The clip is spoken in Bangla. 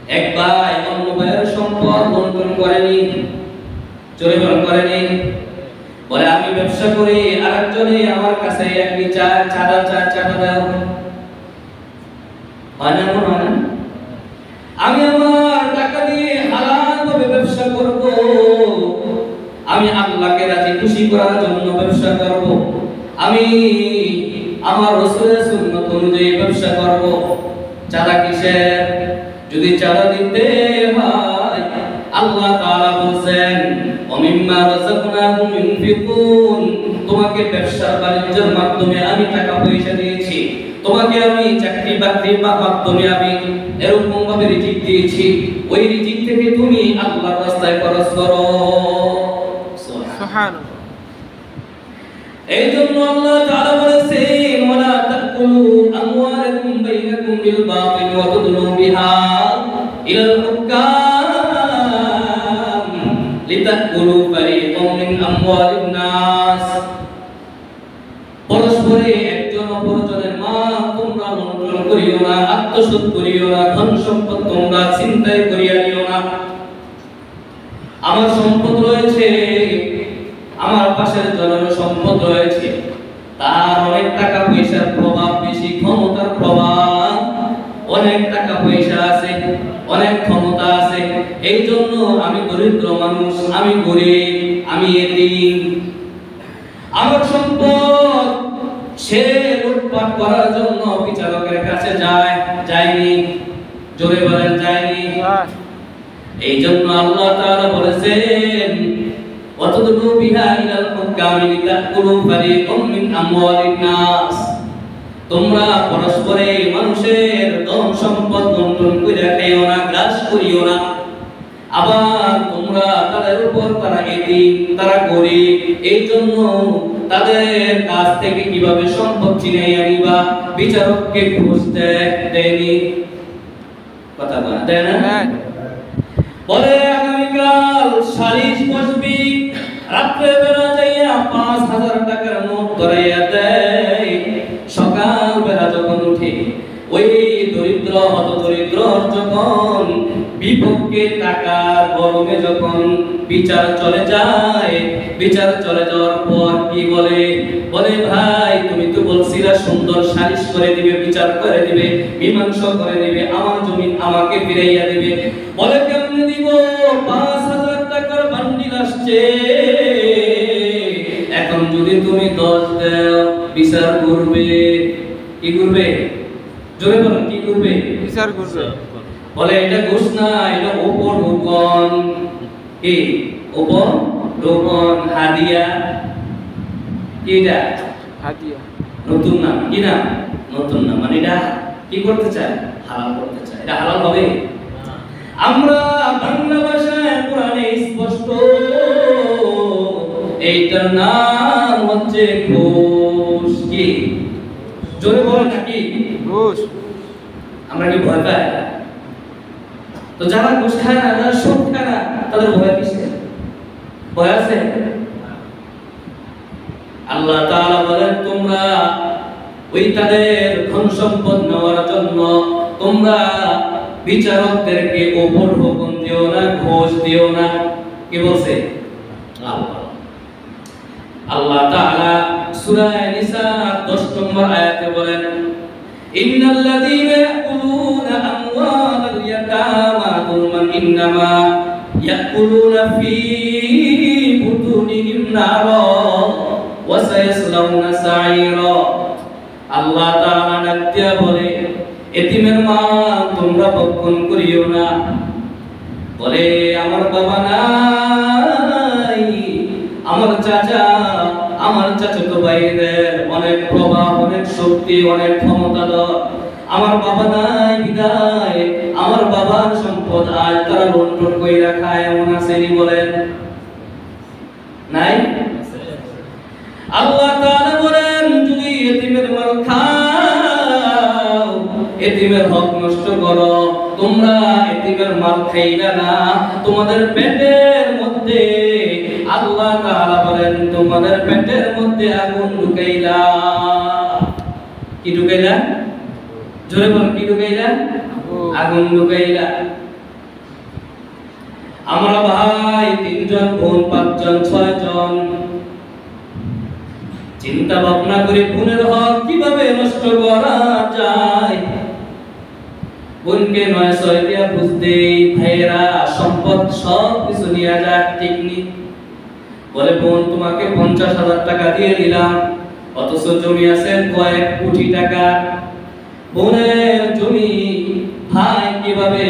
এক ভাই অন্য ভাইয়ের সম্পদ বন্টন করেনি, চুরি করেনি। বলে আমি ব্যবসা করি, আরেকজনে আমার কাছে একটি চাঁদা দাও, হয় না? আমি আমার টাকা দিয়ে হালাল ভাবে ব্যবসা করব, আমি আল্লাহকে রাজি খুশি করার জন্য ব্যবসা করব, আমি আমার রাসূলের সুন্নাত অনুযায়ী ব্যবসা করব। চাঁদা কিসের? যদি চাঁদা দিতে হয়, আল্লাহ তাআলা বলেন ওমিম্মা রাযাকনাহুম ইউনফিকুন, তোমাকে ব্যবসা বাণিজ্যের মাধ্যমে আমি টাকা পয়সা দিয়েছি, তোমাকে আমি চাকরি বাকরির মাধ্যমে আমি এরকম ভাবে রিজিক দিয়েছি, ওই রিজিক থেকে তুমি আল্লাহর রাস্তায় খরচ করো। সুবহানাল্লাহ। এই জন্য আল্লাহ তাআলা বলেছেন ওয়ালা তাকুলু আমওয়ালাকুম বাইনাকুম বিল বাতিল ওয়া তুদলু বিহা ইলাল হুকাম লিতাকুলু ফারিকাম মিন আমওয়ালিন নাস। পরস্পরে একজন অপরজনের মাল তোমরা লুণ্ঠন করিও না, আত্মসাৎ করিও না, ধন সম্পদ তোমরা ছিনতাই করিয়া নিও না। আমার সম্পদ রয়েছে, আমার পাশের জনের সম্পদ রয়েছে, তার অনেক টাকা পয়সার প্রভাব বেশি, ক্ষমতার প্রভাব, অনেক টাকা পয়সা আছে, অনেক ক্ষমতা আছে, এই জন্য আমি দরিদ্র মানুষ, আমি গরিব, আমি এতিম, আমার সম্পদ সে লুটপাট করার জন্য বিচারকের কাছে যায়নি, জোরে বলেন যায়নি। এই জন্য আল্লাহ তাআলা বলেছেন ওয়াতুদু বিহা ইলাল হুকামি লিতাকুলু ফারিকাম মিন আমওয়ালিন নাস, তোমরা পরস্পরে মানুষের ধন সম্পদ বন্টন করে খাইও না, গ্রাস করিও না। আবার তোমরা তাদের উপর, তারা এতিম, তারা গরিব, এই জন্য তাদের কাছ থেকে কিভাবে সম্পদ ছিনাইয়া নিবা বিচারককে ঘুষ দেয়নি, কথা বলা দেয় না। বলে আগামীকাল সালিশ বসবি, রাত্রে বেলা যাইয়া 5000 টাকার নোট ধরাইয়া দেয়, সকাল বেলা যখন উঠে ওই দরিদ্র হত দরিদ্র যখন বিপক্ষে টাকার গরমে যখন বিচার চলে যায়, বিচার চলে যাওয়ার পর কি বলে ভাই তুমি তো বলছিলা সুন্দর সালিশ করে দিবে, বিচার করে দিবে, মীমাংসা করে দিবে, আমার জমি আমাকে ফিরাইয়া দিবে। বলে কেমনে দিব? 5000 টাকার বান্ডিল আসছে, এখন যদি তুমি 10 দাও বিচার করবে, কি করবে? জোরে বলেন, কি করবে? বিচার করবে। বলে এটা ঘুষ না, এটা উপঢৌকন। কি উপঢৌকন? হাদিয়া। কি এটা? হাদিয়া। নতুন নাম। কি নাম? নতুন নাম। মানে এটা কি করতে চায়? হালাল করতে চায়। এটা হালাল হবে? আমরা বাংলা ভাষায় কোরআনে স্পষ্ট এইটার নাম হচ্ছে ঘুষ। কি? জোরে বলেন নাকি? ঘুষ। আমরা কি ভয় পাই? তো যারা ঘুষ খায় না, যারা সুদ খায় না, তাদের ভয় কিসে? ভয় আছে? আল্লাহ তাআলা বলেন তোমরা ওই তাদের ধন সম্পদ নেওয়ার জন্য তোমরা বিচারকদেরকে উপঢৌকন দিও না, ঘুষ দিও না। কি বলছে আল্লাহ তাআলা? সূরা নিসা 10 নম্বর আয়াতে বলেন ইন্নাল্লাযীনা ইয়াকুলুনা আমওয়ালাল ইয়াতামা যুলমান ইন্নামা ইয়াকুলুনা ফী বুতুনিহিম নারা ওয়া সায়াসলাউনা সাঈরা। আল্লাহ তাআলা নাতিয়া বলে এতিমের মাল তোমরা ভক্ষণ করিও না। বলে আমার বাবা নাই, আমার চাচা, আমার চাচাতো ভাইদের অনেক প্রভাব, অনেক শক্তি, অনেক ক্ষমতা, আমার বাবা নাই বিদায় আমার বাবার সম্পদ আজ তারা লুণ্ঠন কইরা খায়, এমন আসেনি? বলেন নাই? আল্লাহ তাআলা বলেন যদি এতিমের মাল খাও, এতিমের হক নষ্ট করো, তোমরা এতিমের মাল খাইলা না, তোমাদের পেটের মধ্যে আল্লাহ তাআলা বলেন তোমাদের পেটের মধ্যে আগুন ঢুকাইলা। কি ঢুকাইলা? জোরে বল, কি ঢুকাইলা? আগুন ঢুকাইলা। আমরা ভাই 3 জন, বোন 5 জন, 6 জন। চিন্তা ভাবনা করে বোনের হক কিভাবে নষ্ট করা যায়। বোনকে 9-6 দিয়া বুঝতে, ভাইয়েরা সম্পদ সব কিছু নিয়ে যায়, ঠিক নি? বলে বোন তোমাকে 50,000 টাকা দিয়ে দিলাম, অথচ জমি আছে কয়েক কোটি টাকা। বোনের জমি ভাই কিভাবে